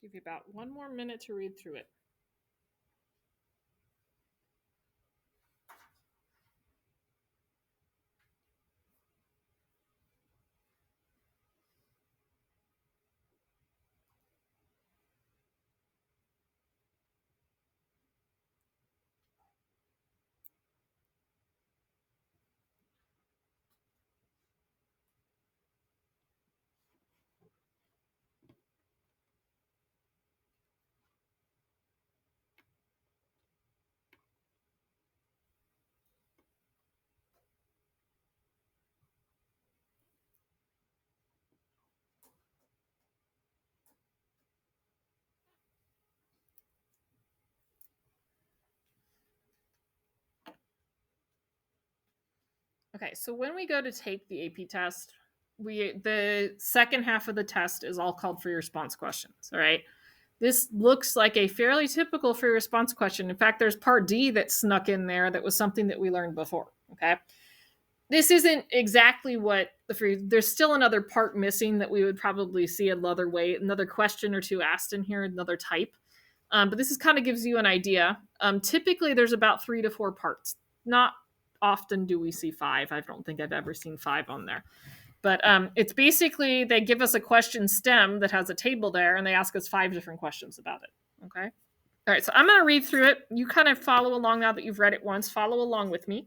Give you about 1 more minute to read through it. Okay, so when we go to take the AP test, the second half of the test is all called free response questions. All right. This looks like a fairly typical free response question. In fact, there's part D that snuck in there that was something that we learned before. Okay. This isn't exactly what there's still another part missing that we would probably see another way, another question or two asked in here, another type. But this is kind of gives you an idea. Typically, there's about 3 to 4 parts. Not often do we see 5. I don't think I've ever seen 5 on there. But it's basically they give us a question stem that has a table there, and they ask us 5 different questions about it. Okay. All right. So I'm going to read through it. You kind of follow along now that you've read it once. Follow along with me.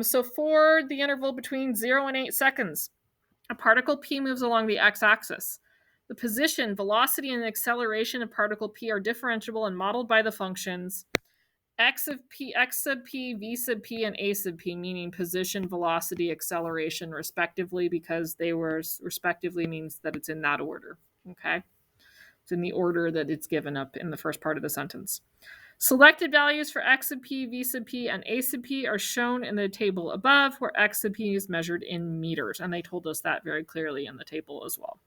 So for the interval between 0 and 8 seconds, a particle P moves along the x-axis. The position, velocity, and acceleration of particle P are differentiable and modeled by the functions x sub p, v sub p, and a sub p, meaning position, velocity, acceleration, respectively, because they were respectively means that it's in that order. Okay? It's in the order that it's given up in the first part of the sentence. Selected values for x sub p, v sub p, and a sub p are shown in the table above, where x sub p is measured in meters. And they told us that very clearly in the table as well.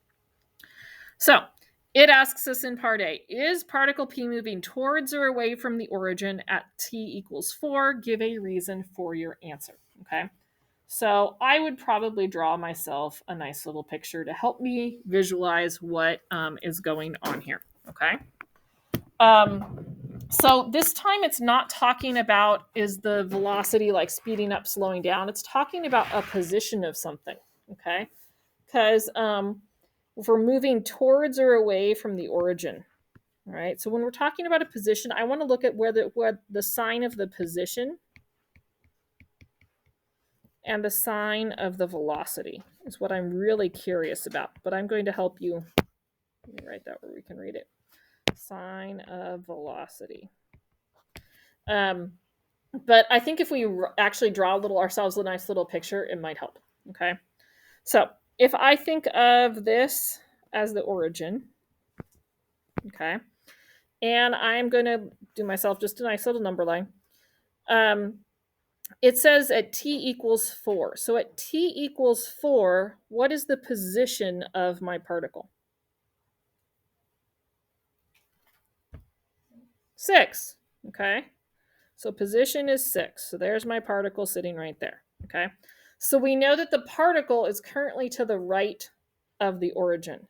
So it asks us in part A, is particle P moving towards or away from the origin at t equals 4? Give a reason for your answer. Okay. So I would probably draw myself a nice little picture to help me visualize what is going on here. Okay. So this time it's not talking about is the velocity like speeding up, slowing down. It's talking about a position of something. Okay. Because if we're moving towards or away from the origin. All right. So when we're talking about a position, I want to look at where the sign of the position and the sign of the velocity is what I'm really curious about. But I'm going to help you. Let me write that where we can read it. Sign of velocity. But I think if we actually draw ourselves a nice little picture, it might help. Okay. So if I think of this as the origin, okay, and I'm going to do myself just a nice little number line. It says at t equals 4. So at t equals 4, what is the position of my particle? 6. Okay. So position is 6. So there's my particle sitting right there. Okay. So we know that the particle is currently to the right of the origin.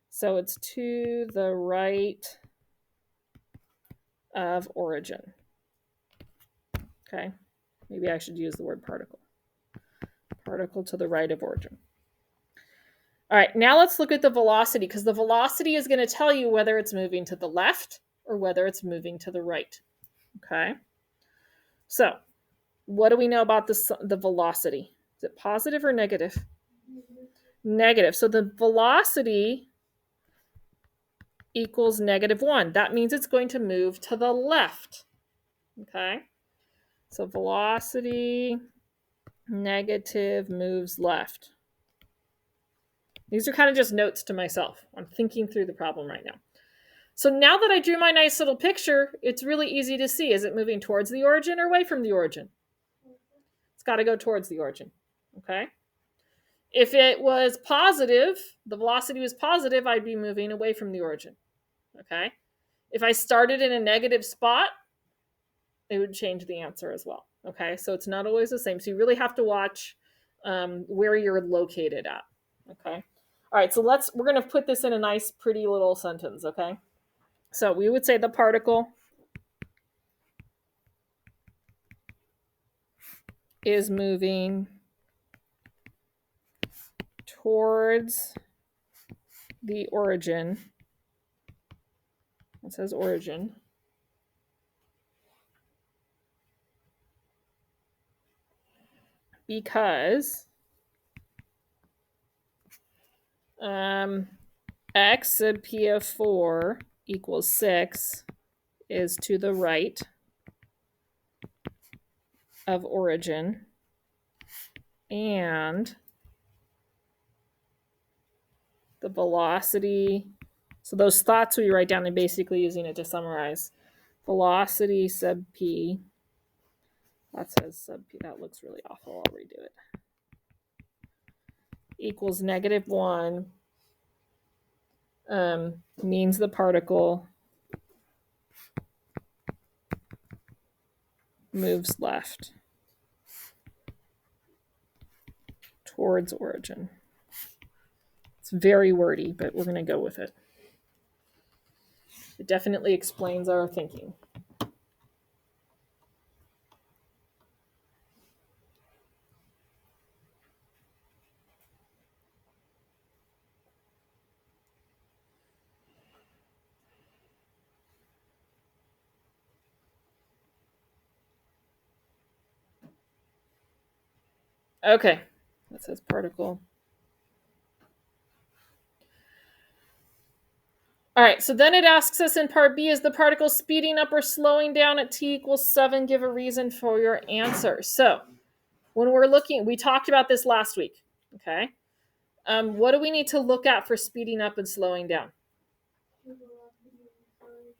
So it's to the right of origin. Okay. Maybe I should use the word particle. Particle to the right of origin. All right, now let's look at the velocity, because the velocity is going to tell you whether it's moving to the left or whether it's moving to the right. Okay. So what do we know about the velocity? Is it positive or negative? Negative. So the velocity equals -1. That means it's going to move to the left. Okay. So velocity negative moves left. These are kind of just notes to myself. I'm thinking through the problem right now. So now that I drew my nice little picture, it's really easy to see. Is it moving towards the origin or away from the origin? It's got to go towards the origin. Okay. If it was positive, the velocity was positive, I'd be moving away from the origin. Okay. If I started in a negative spot, it would change the answer as well. Okay. So it's not always the same. So you really have to watch where you're located at. Okay. All right, so we're going to put this in a nice, pretty little sentence, okay? So we would say the particle is moving towards the origin. It says origin. Because x sub p of 4 equals 6 is to the right of origin, and the velocity, so those thoughts we write down, and basically using it to summarize. Velocity sub p, that says sub p, that looks really awful, I'll redo it, equals -1, means the particle moves left towards origin. It's very wordy, but we're going to go with it. It definitely explains our thinking. Okay, that says particle. All right, so then it asks us in part B, is the particle speeding up or slowing down at t equals 7? Give a reason for your answer. So when we're looking, we talked about this last week, okay? What do we need to look at for speeding up and slowing down?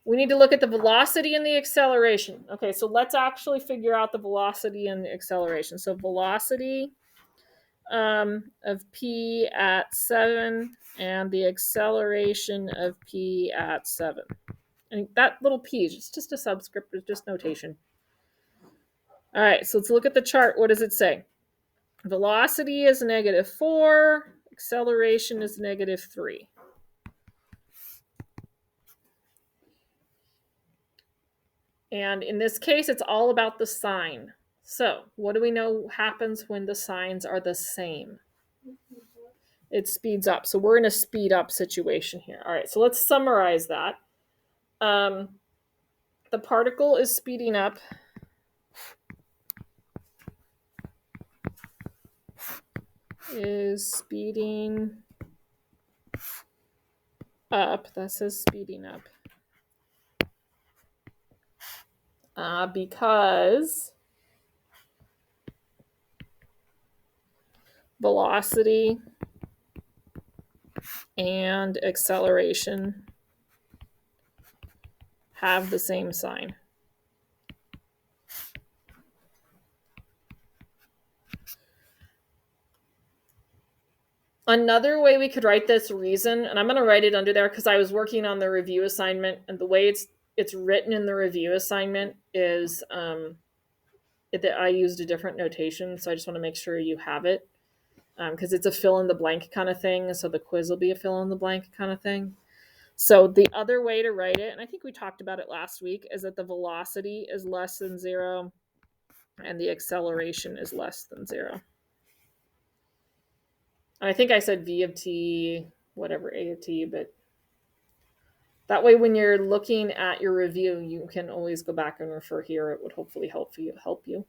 We need to look at the velocity and the acceleration. Okay, so let's actually figure out the velocity and the acceleration. So velocity of p at 7 and the acceleration of p at 7. And that little p is just a subscript, it's just notation. All right, so let's look at the chart. What does it say? Velocity is -4, acceleration is -3. And in this case, it's all about the sign. So what do we know happens when the signs are the same? It speeds up. So we're in a speed up situation here. All right, so let's summarize that. The particle is speeding up that says speeding up, because velocity and acceleration have the same sign. Another way we could write this reason, and I'm going to write it under there because I was working on the review assignment, and the way it's written in the review assignment is that I used a different notation, so I just want to make sure you have it, because it's a fill in the blank kind of thing, so the quiz will be a fill in the blank kind of thing. So the other way to write it, and I think we talked about it last week, is that the velocity is less than 0 and the acceleration is less than 0. I think I said v of t, whatever, a of t, but that way when you're looking at your review, you can always go back and refer here. It would hopefully help you.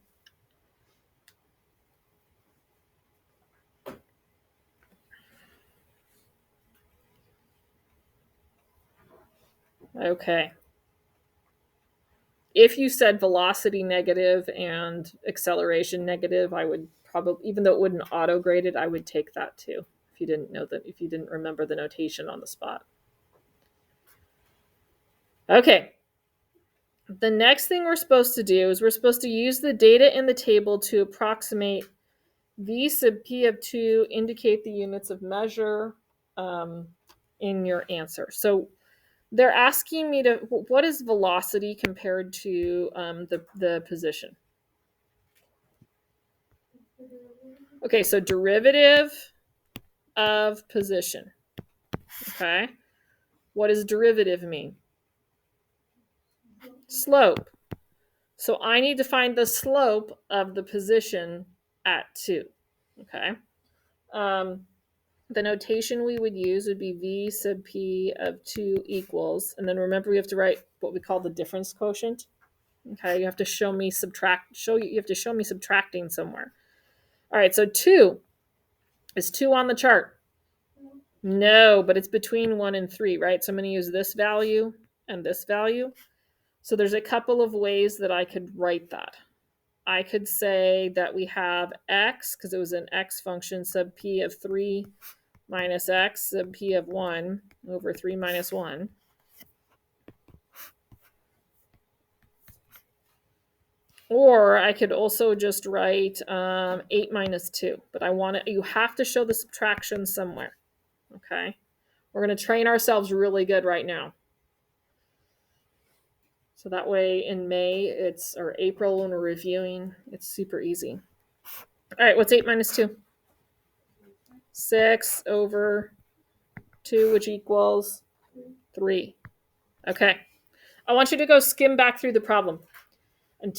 Okay. If you said velocity negative and acceleration negative, I would probably, even though it wouldn't auto grade it, I would take that too. If you didn't remember the notation on the spot. Okay. The next thing we're supposed to do is we're supposed to use the data in the table to approximate v sub p of 2, indicate the units of measure in your answer. So they're asking me to, what is velocity compared to the position? Okay, so derivative of position. Okay. What does derivative mean? Slope. So I need to find the slope of the position at 2. Okay. The notation we would use would be v sub p of 2 equals, and then remember we have to write what we call the difference quotient. Okay, you have to show me you have to show me subtracting somewhere. All right, so 2 is 2 on the chart. No, but it's between 1 and 3, right? So I'm going to use this value and this value. So there's a couple of ways that I could write that. I could say that we have x, because it was an x function, sub p of 3 minus x sub p of 1 over 3 minus 1. Or I could also just write 8 minus 2. But you have to show the subtraction somewhere. Okay? We're going to train ourselves really good right now. So that way in May, or April when we're reviewing, it's super easy. All right, what's 8 minus 2? 6 over 2, which equals 3. Okay. I want you to go skim back through the problem and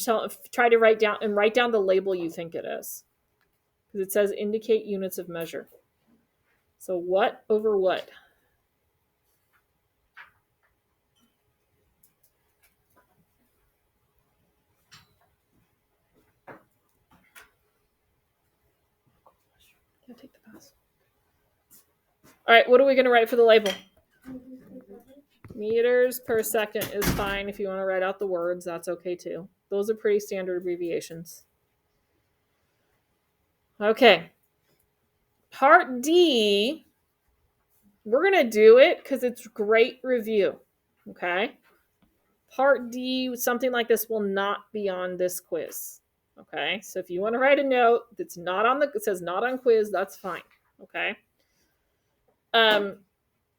try to write down the label you think it is. Because it says indicate units of measure. So what over what? Take the pass. All right, what are we going to write for the label? Meters per second is fine. If you want to write out the words, that's okay too. Those are pretty standard abbreviations. Okay. Part D, we're going to do it because it's great review. Okay. Part D, something like this will not be on this quiz. Okay. So if you want to write a note that's it says not on quiz, that's fine. Okay.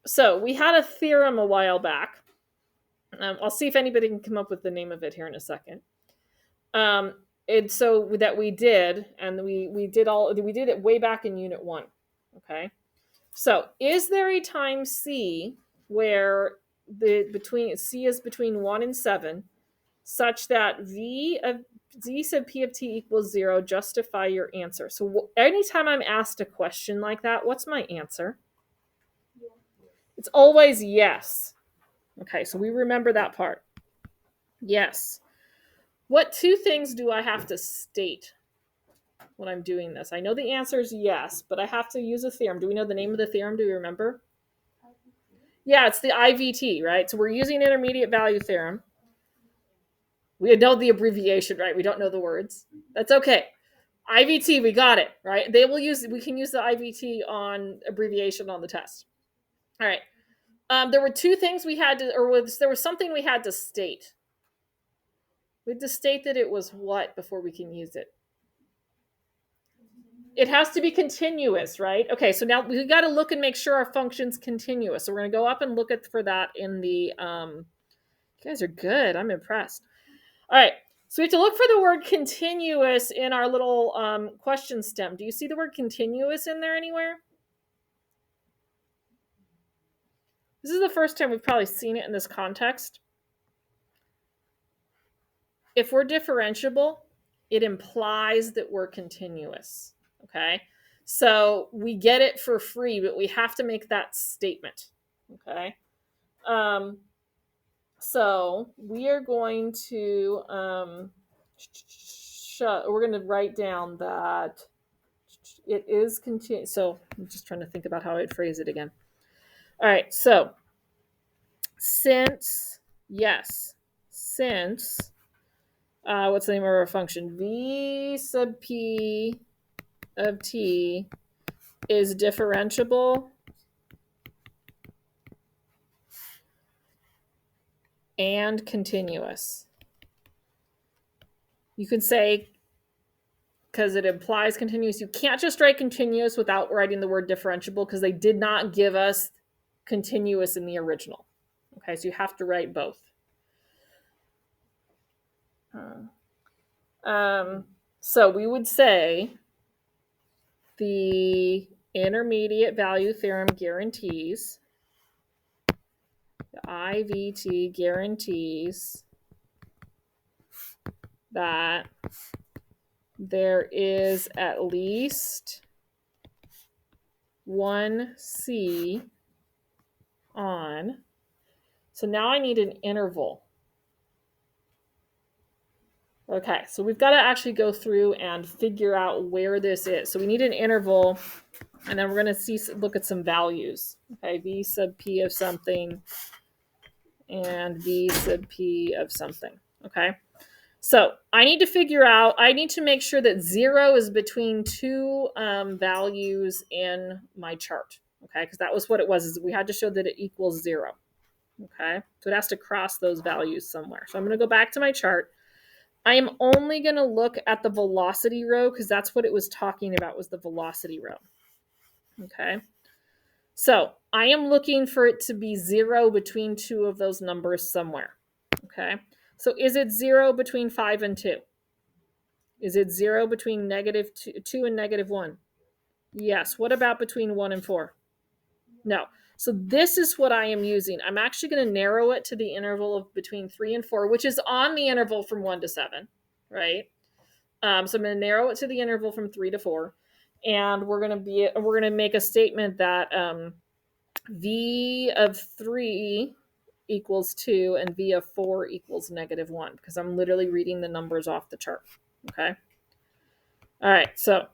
So we had a theorem a while back. I'll see if anybody can come up with the name of it here in a second. And so that we did, and we did it way back in Unit 1. Okay. So is there a time C where C is between 1 and 7, such that z sub p of t equals 0? Justify your answer. So anytime I'm asked a question like that, what's my answer? It's always yes. Okay, so we remember that part. Yes. What 2 things do I have to state when I'm doing this? I know the answer is yes, but I have to use a theorem. Do we know the name of the theorem? Do we remember? Yeah, it's the IVT, right? So we're using intermediate value theorem. We know the abbreviation, right? We don't know the words. That's okay. IVT, we got it, right? We can use the IVT on abbreviation on the test. All right. There were 2 things we had to, there was something we had to state. We had to state that it was what before we can use it? It has to be continuous, right? Okay, so now we got to look and make sure our function's continuous. So we're going to go up and look for that in the, you guys are good. I'm impressed. All right, so we have to look for the word continuous in our little question stem. Do you see the word continuous in there anywhere? This is the first time we've probably seen it in this context. If we're differentiable, it implies that we're continuous, okay? So we get it for free, but we have to make that statement, okay? So we are going to, we're going to write down that it is continuous. So I'm just trying to think about how I'd phrase it again. All right, so since, what's the name of our function? V sub p of t is differentiable and continuous. You could say, because it implies continuous, you can't just write continuous without writing the word differentiable, because they did not give us continuous in the original. Okay, so you have to write both. So we would say the intermediate value theorem guarantees IVT guarantees that there is at least one C on. So now I need an interval. Okay, so we've got to actually go through and figure out where this is. So we need an interval, and then we're going to look at some values. Okay, V sub P of something and V sub P of something. Okay, so I need to make sure that 0 is between two values in my chart. Okay, because that was what it was, is we had to show that it equals 0. Okay, so it has to cross those values somewhere. So I'm going to go back to my chart. I am only going to look at the velocity row because that's what it was talking about, was the velocity row. Okay. So I am looking for it to be 0 between two of those numbers somewhere. Okay. So is it 0 between 5 and 2? Is it 0 between -2 and -1? Yes. What about between 1 and 4? No. So this is what I am using. I'm actually going to narrow it to the interval of between 3 and 4, which is on the interval from 1 to 7, right? So I'm going to narrow it to the interval from 3 to 4, and we're going to make a statement that V of 3 equals 2 and V of 4 equals -1, because I'm literally reading the numbers off the chart. Okay. All right. So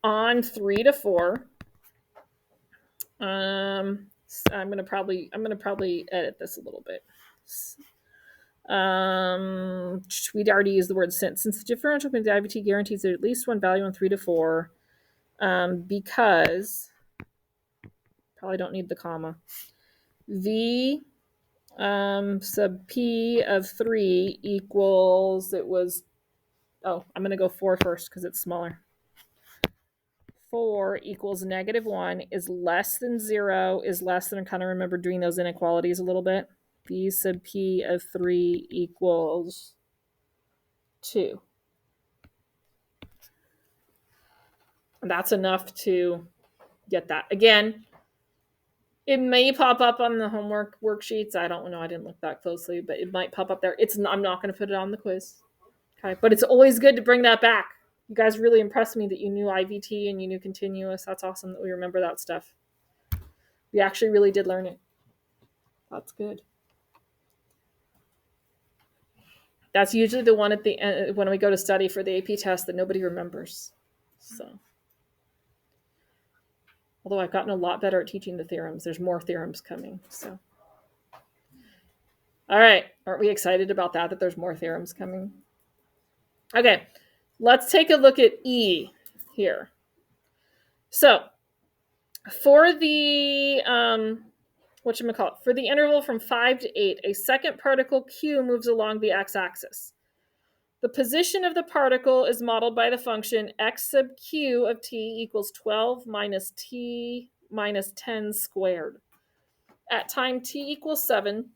on 3 to 4. I'm gonna probably edit this a little bit. We'd already used the word since the differential between the IVT guarantees at least one value on 3 to 4, because probably don't need the comma. V sub P of 3 equals, I'm gonna go 4 first because it's smaller. 4 equals -1 is less than 0 is less than, kind of remember doing those inequalities a little bit. V sub P of 3 equals 2. And that's enough to get that. Again, it may pop up on the homework worksheets. I don't know. I didn't look that closely, but it might pop up there. I'm not going to put it on the quiz. Okay, but it's always good to bring that back. You guys really impressed me that you knew IVT and you knew continuous. That's awesome that we remember that stuff. We actually really did learn it. That's good. That's usually the one at the end when we go to study for the AP test that nobody remembers. So, although I've gotten a lot better at teaching the theorems, there's more theorems coming. So, all right, aren't we excited about that there's more theorems coming? Okay, let's take a look at E here. So, for the for the interval from 5 to 8, a second particle Q moves along the x-axis. The position of the particle is modeled by the function x sub q of t equals 12 minus t minus 10 squared. At time t equals 7,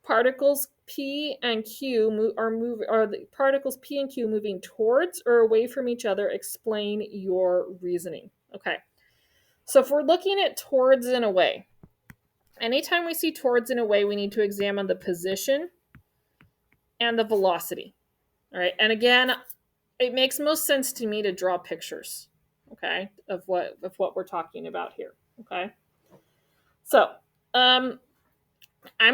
particles P and Q are the particles P and Q moving towards or away from each other? Explain your reasoning. Okay. So if we're looking at towards and away, anytime we see towards and away, we need to examine the position and the velocity. All right. And again, it makes most sense to me to draw pictures, okay, of what we're talking about here. Okay. So I'm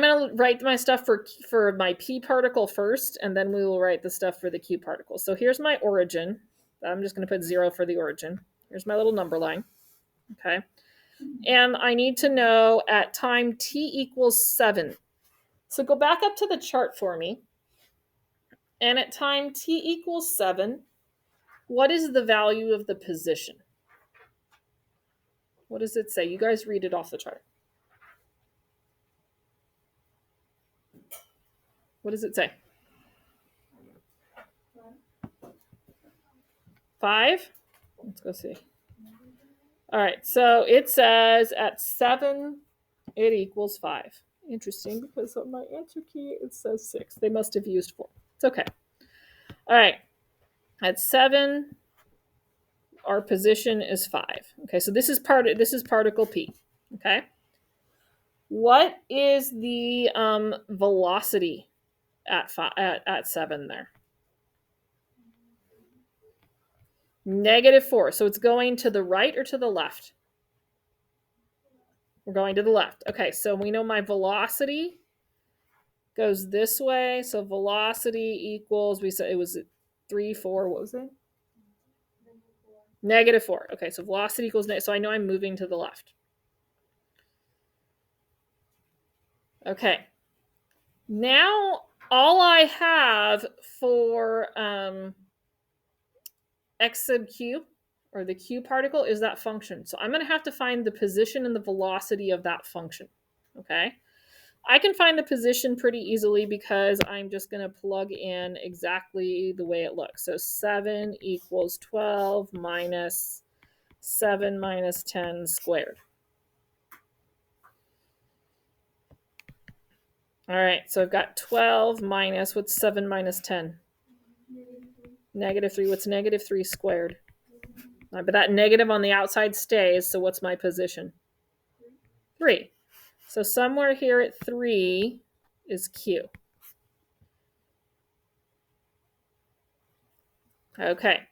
going to write my stuff for my P particle first, and then we will write the stuff for the Q particle. So here's my origin. I'm just going to put 0 for the origin. Here's my little number line. Okay. And I need to know at time t equals 7. So go back up to the chart for me. And at time t equals 7, what is the value of the position? What does it say? You guys read it off the chart. What does it say? 5? Let's go see. All right, so it says at 7, it equals 5. Interesting, because on my answer key, it says 6. They must have used 4. It's okay. All right, at 7, our position is 5. Okay, so this is particle P. Okay. What is the velocity at 7 there? -4. So it's going to the right or to the left? We're going to the left. Okay, so we know my velocity goes this way. So velocity equals, we said it was 3, 4, what was it? -4. Okay, so velocity equals, so I know I'm moving to the left. Okay. Now, all I have for x sub q, or the q particle, is that function. So I'm going to have to find the position and the velocity of that function. Okay. I can find the position pretty easily because I'm just going to plug in exactly the way it looks. So 7 equals 12 minus 7 minus 10 squared. All right, so I've got 12 minus, what's 7 minus 10? -3. What's -3 squared? But that negative on the outside stays, so what's my position? 3. So somewhere here at 3 is q. Okay.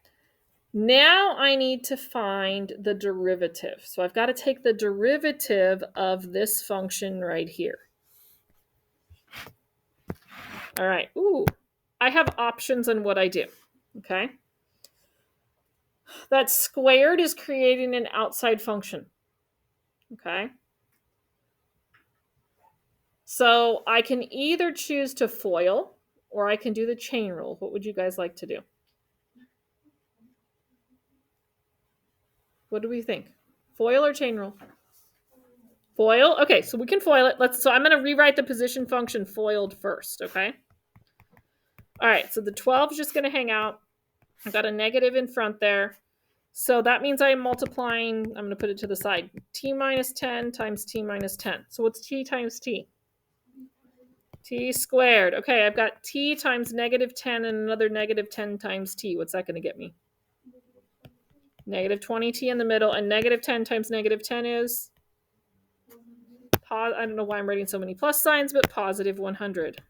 Now I need to find the derivative. So I've got to take the derivative of this function right here. All right. Ooh, I have options on what I do. Okay. That squared is creating an outside function. Okay. So I can either choose to FOIL or I can do the chain rule. What would you guys like to do? What do we think? FOIL or chain rule? FOIL? Okay, so we can FOIL it. So I'm going to rewrite the position function FOILed first, okay? All right, so the 12 is just going to hang out. I've got a negative in front there. So that means I'm multiplying, I'm going to put it to the side, t minus 10 times t minus 10. So what's t times t? T squared. Okay, I've got t times -10 and another -10 times t. What's that going to get me? -20t in the middle, and -10 times -10 is? I don't know why I'm writing so many plus signs, but positive 100.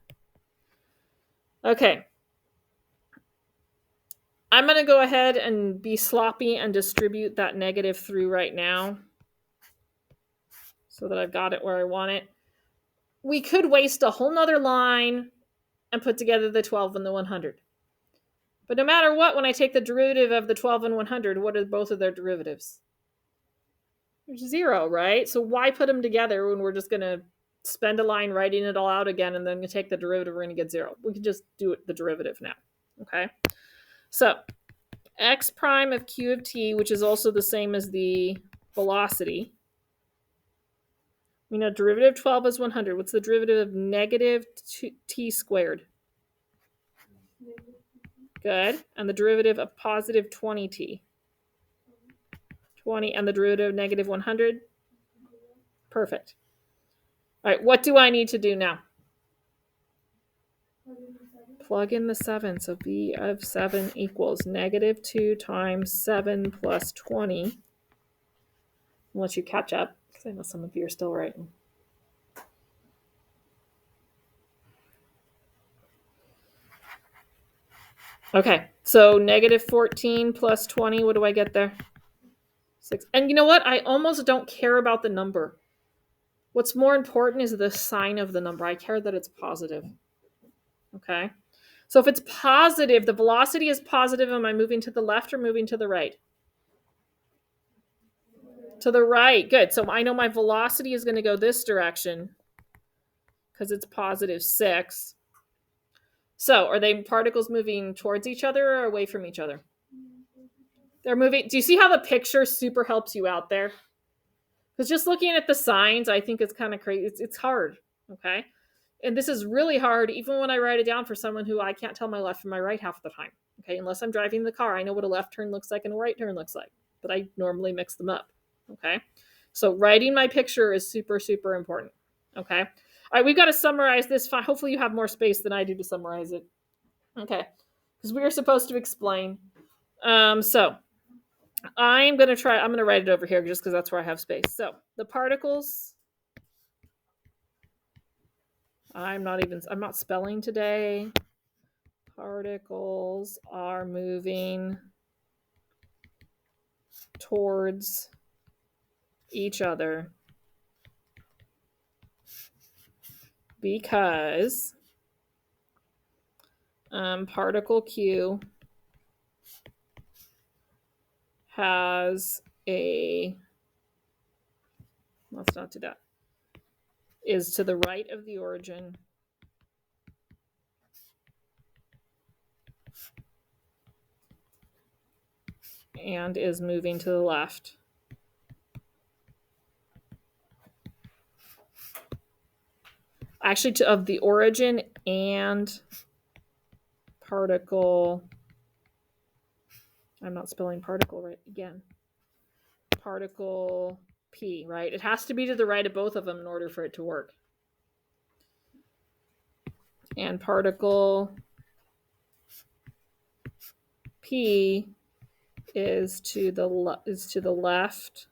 Okay. I'm going to go ahead and be sloppy and distribute that negative through right now so that I've got it where I want it. We could waste a whole nother line and put together the 12 and the 100. But no matter what, when I take the derivative of the 12 and 100, what are both of their derivatives? There's 0, right? So why put them together when we're just going to spend a line writing it all out again and then take the derivative, we're going to get 0. We can just do the derivative now, okay? So x prime of q of t, which is also the same as the velocity. We know derivative of 12 is 100. What's the derivative of -t squared? Good. And the derivative of positive 20t? 20. And the derivative of negative 100? Perfect. All right, what do I need to do now? Plug in the 7. So b of 7 equals -2 times 7 plus 20. I'll let you catch up, because I know some of you are still writing. Okay, so -14 plus 20, what do I get there? 6. And you know what? I almost don't care about the number. What's more important is the sign of the number. I care that it's positive. Okay? So if it's positive, the velocity is positive, am I moving to the left or moving to the right? To the right. Good. So I know my velocity is going to go this direction because it's positive 6. So are they particles moving towards each other or away from each other? They're moving. Do you see how the picture super helps you out there? Because just looking at the signs, I think it's kind of crazy. It's hard, okay? And this is really hard, even when I write it down for someone who I can't tell my left from my right half the time, okay? Unless I'm driving the car, I know what a left turn looks like and a right turn looks like, but I normally mix them up, okay? So writing my picture is super, super important, okay? All right, we've got to summarize this. Hopefully you have more space than I do to summarize it, okay? Because we are supposed to explain. So I'm going to write it over here just because that's where I have space. So the particles I'm not spelling today. Particles are moving towards each other because particle Q has a, let's not do that, is to the right of the origin and is moving to the left. Actually, of the origin and particle, I'm not spelling particle right again. Particle P, right? It has to be to the right of both of them in order for it to work. And particle P is to the left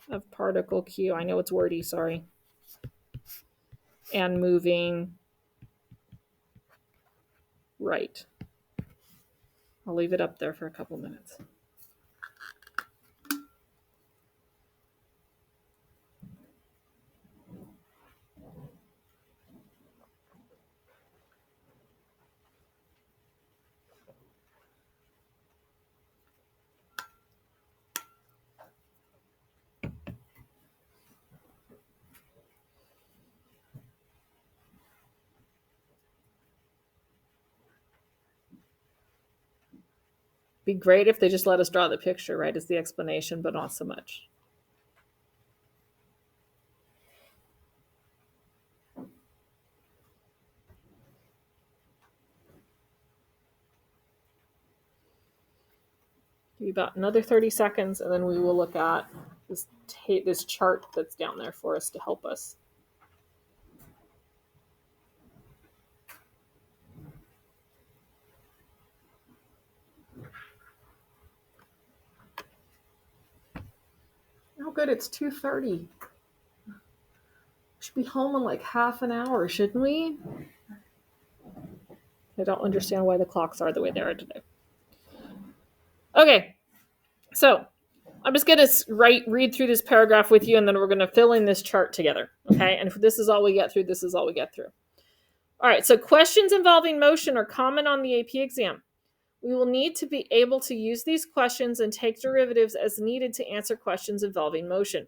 of particle Q. I know it's wordy, sorry. And moving right. I'll leave it up there for a couple minutes. Be great if they just let us draw the picture, right, as the explanation, but not so much. Give you about another 30 seconds, and then we will look at this chart that's down there for us to help us. Oh, good, it's 2:30. Should be home in like half an hour, shouldn't we? I don't understand why the clocks are the way they are today. Okay, so I'm just going to read through this paragraph with you, and then we're going to fill in this chart together, okay? And if this is all we get through, this is all we get through. All right, so questions involving motion are common on the AP exam. We will need to be able to use these questions and take derivatives as needed to answer questions involving motion.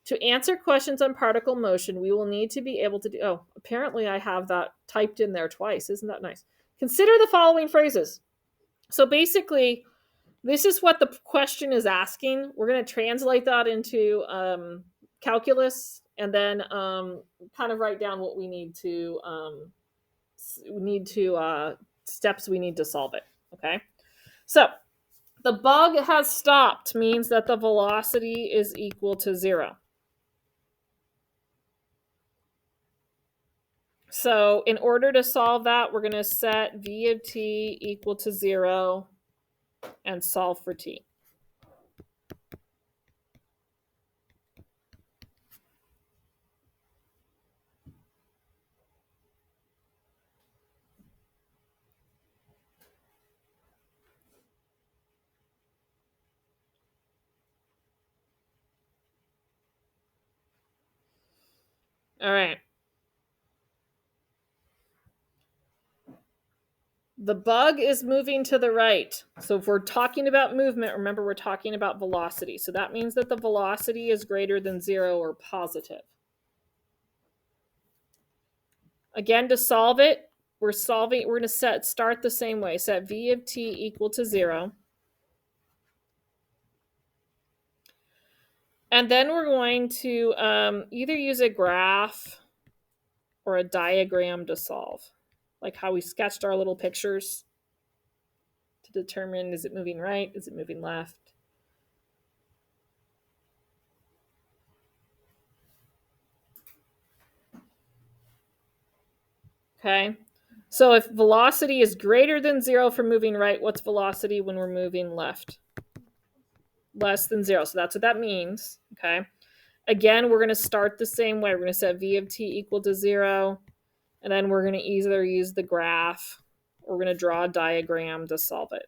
To answer questions on particle motion, we will need to be able to do, oh, apparently I have that typed in there twice. Isn't that nice? Consider the following phrases. So basically, this is what the question is asking. We're going to translate that into calculus and then kind of write down what we need to, steps we need to solve it. Okay. So the bug has stopped means that the velocity is equal to 0. So in order to solve that, we're going to set v of t equal to 0 and solve for t. All right. The bug is moving to the right. So if we're talking about movement, remember we're talking about velocity. So that means that the velocity is greater than 0 or positive. Again, to solve it, we're going to start the same way. Set v of t equal to 0. And then we're going to either use a graph or a diagram to solve, like how we sketched our little pictures to determine, is it moving right? Is it moving left? Okay. So if velocity is greater than 0 for moving right, what's velocity when we're moving left? Less than 0. So that's what that means. Okay. Again, we're going to start the same way. We're going to set v of t equal to 0, and then we're going to either use the graph or we're going to draw a diagram to solve it.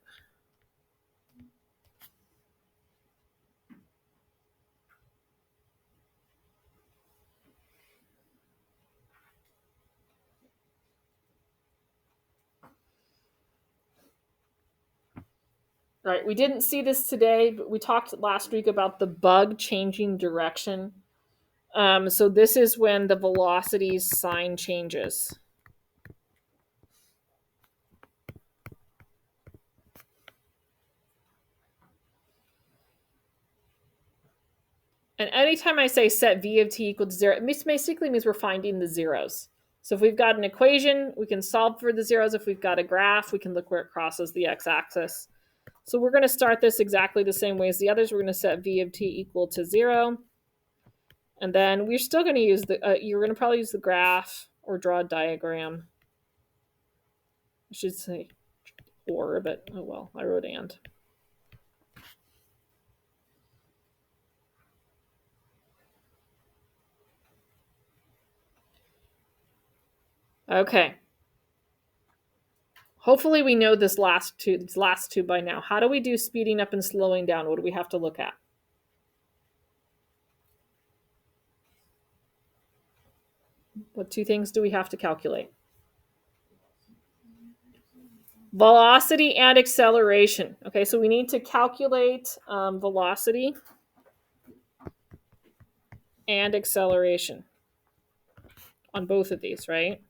All right, we didn't see this today, but we talked last week about the bug changing direction. So this is when the velocity's sign changes. And anytime I say set v of t equal to 0, it basically means we're finding the zeros. So if we've got an equation, we can solve for the zeros. If we've got a graph, we can look where it crosses the x-axis. So we're going to start this exactly the same way as the others. We're going to set v of t equal to 0. And then we're still going to use you're going to probably use the graph or draw a diagram. I should say or, but oh well, I wrote and. Okay. Hopefully we know these last two by now. How do we do speeding up and slowing down? What do we have to look at? What two things do we have to calculate? Velocity and acceleration. Okay, so we need to calculate velocity and acceleration on both of these, right?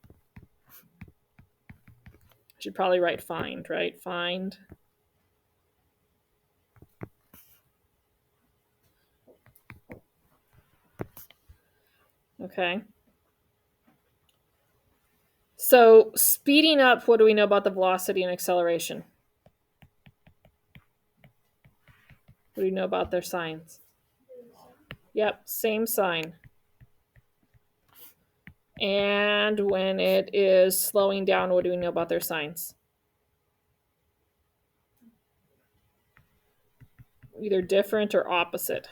I should probably write find, right? Find. Okay. So speeding up, what do we know about the velocity and acceleration? What do you know about their signs? Yep, same sign. And when it is slowing down, what do we know about their signs? Either different or opposite.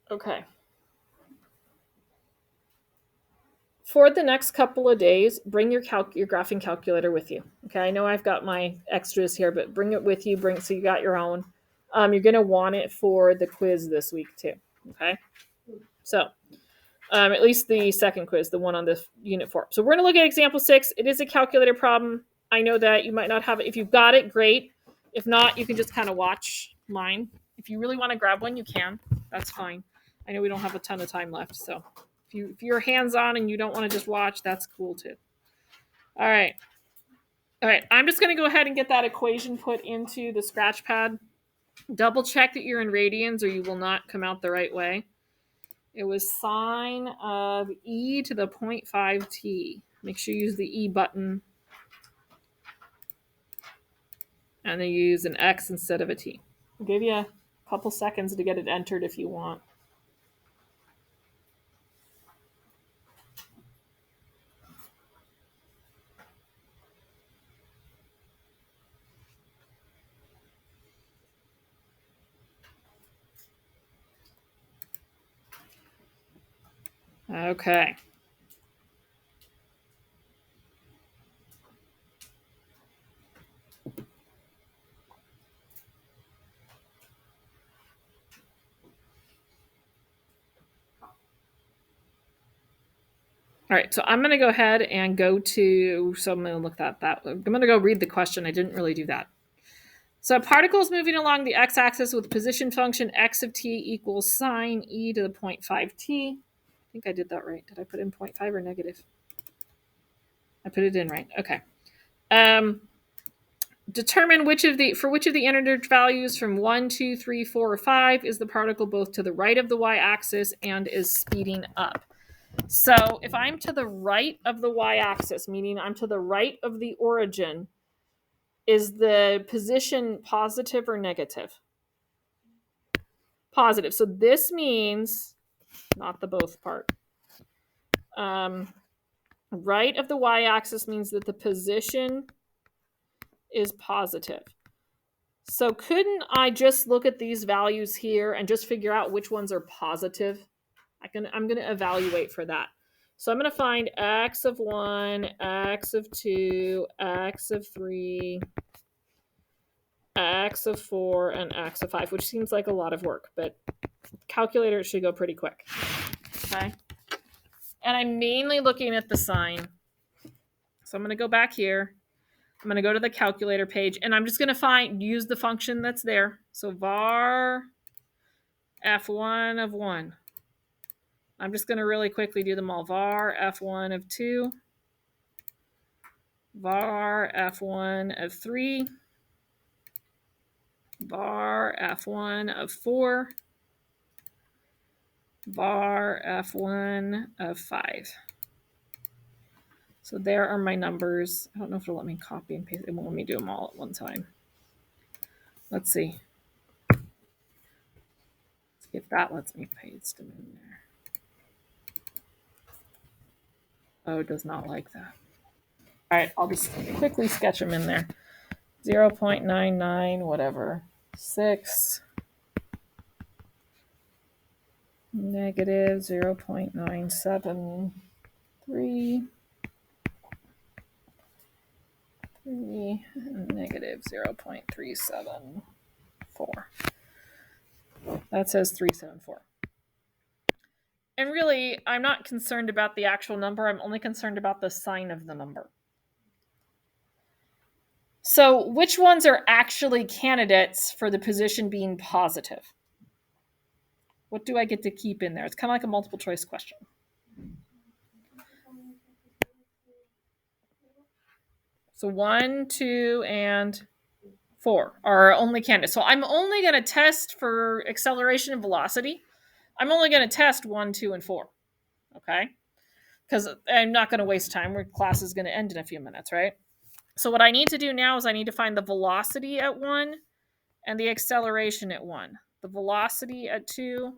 Okay. For the next couple of days, bring your graphing calculator with you. Okay, I know I've got my extras here, but bring it with you. So you got your own. You're going to want it for the quiz this week too. Okay, so at least the second quiz, the one on the unit 4. So we're going to look at example 6. It is a calculator problem. I know that you might not have it. If you've got it, great. If not, you can just kind of watch mine. If you really want to grab one, you can. That's fine. I know we don't have a ton of time left, so if you're hands-on and you don't want to just watch, that's cool too. All right. I'm just going to go ahead and get that equation put into the scratch pad. Double check that you're in radians or you will not come out the right way. It was sine of e to the 0.5t. Make sure you use the e button. And then you use an x instead of a t. I'll give you a couple seconds to get it entered if you want. Okay. All right, so I'm going to go ahead and go to, so I'm going to look at that. I'm going to go read the question. I didn't really do that. So a particle is moving along the x-axis with the position function x of t equals sine e to the 0.5t. I think I did that right. Did I put in 0.5 or negative? I put it in right. Okay. Determine which of the integer values from 1, 2, 3, 4, or 5 is the particle both to the right of the y-axis and is speeding up. So if I'm to the right of the y-axis, meaning I'm to the right of the origin, is the position positive or negative? Positive. So this means, not the both part, right of the y-axis means that the position is positive. So couldn't I just look at these values here and just figure out which ones are positive? I'm going to evaluate for that. So I'm going to find x of 1, x of 2, x of 3, x of 4, and x of 5, which seems like a lot of work, but calculator should go pretty quick. Okay. And I'm mainly looking at the sign. So I'm going to go back here. I'm going to go to the calculator page, and I'm just going to use the function that's there. So var f1 of 1. I'm just going to really quickly do them all. Var f1 of 2. Var f1 of 3. Var f1 of 4. Var f1 of 5. So there are my numbers. I don't know if it'll let me copy and paste. It won't let me do them all at one time. Let's see. Let's see if that lets me paste them in there. Oh, it does not like that. All right, I'll just quickly sketch them in there. 0.99, whatever. 6. Negative 0.973. 3, negative 0.374. That says 374. And really, I'm not concerned about the actual number. I'm only concerned about the sign of the number. So which ones are actually candidates for the position being positive? What do I get to keep in there? It's kind of like a multiple choice question. So 1, 2, and 4 are only candidates. So I'm only going to test for acceleration and velocity. I'm only going to test 1, 2, and 4. Okay? Because I'm not going to waste time. Class is going to end in a few minutes, right? So what I need to do now is I need to find the velocity at 1 and the acceleration at 1. The velocity at 2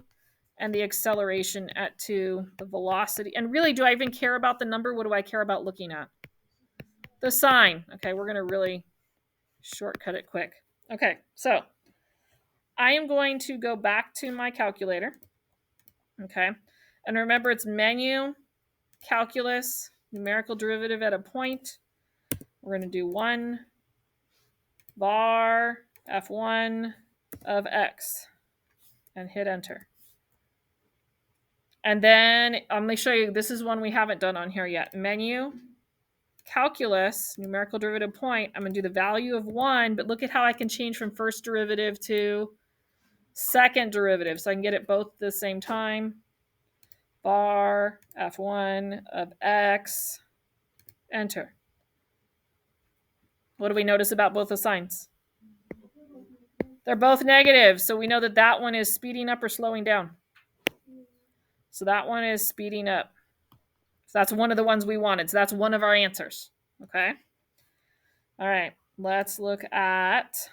and the acceleration at 2. The velocity. And really, do I even care about the number? What do I care about looking at? The sign. Okay, we're going to really shortcut it quick. Okay, so I am going to go back to my calculator. Okay, and remember it's menu, calculus, numerical derivative at a point. We're going to do 1 var f1 of x and hit enter. And then I'm going to show you, this is one we haven't done on here yet. Menu, calculus, numerical derivative point. I'm going to do the value of 1, but look at how I can change from first derivative to second derivative. So I can get it both at the same time. Var f1 of x, enter. What do we notice about both the signs? They're both negative, so we know that that one is speeding up or slowing down. So that one is speeding up. So that's one of the ones we wanted. So that's one of our answers. Okay. All right. Let's look at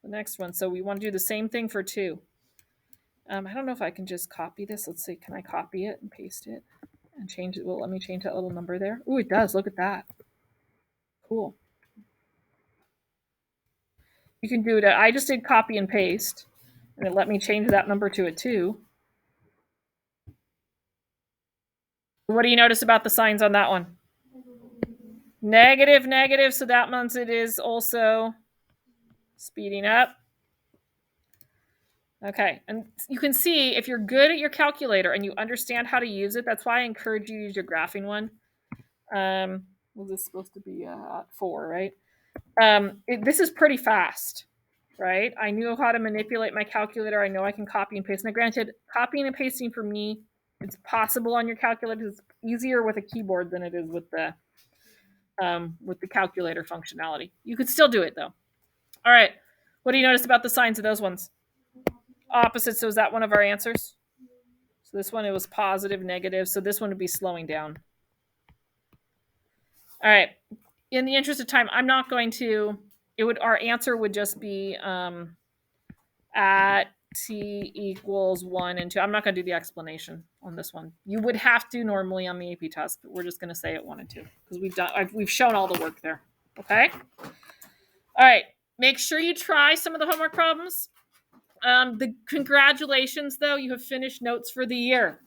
the next one. So we want to do the same thing for 2. I don't know if I can just copy this. Let's see. Can I copy it and paste it and change it? Well, let me change that little number there. Oh, it does. Look at that. Cool. You can do it. I just did copy and paste, and it let me change that number to a 2. What do you notice about the signs on that one? Negative, negative. So that means it is also speeding up. Okay, and you can see if you're good at your calculator and you understand how to use it, that's why I encourage you to use your graphing one. Well, this is supposed to be 4, right? This is pretty fast, right? I knew how to manipulate my calculator. I know I can copy and paste. Now, granted, copying and pasting for me, it's possible on your calculator. It's easier with a keyboard than it is with the calculator functionality. You could still do it though. All right. What do you notice about the signs of those ones? Opposite. So is that one of our answers? So this one, it was positive, negative. So this one would be slowing down. All right. In the interest of time, I'm not going to, our answer would just be at t equals 1 and 2. I'm not going to do the explanation on this one. You would have to normally on the AP test, but we're just going to say at 1 and 2 because we've shown all the work there. Okay. All right. Make sure you try some of the homework problems. The congratulations, though, you have finished notes for the year,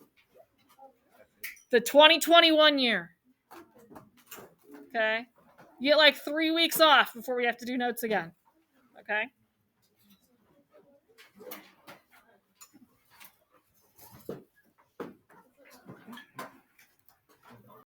the 2021 year. Okay. You get like 3 weeks off before we have to do notes again. Okay.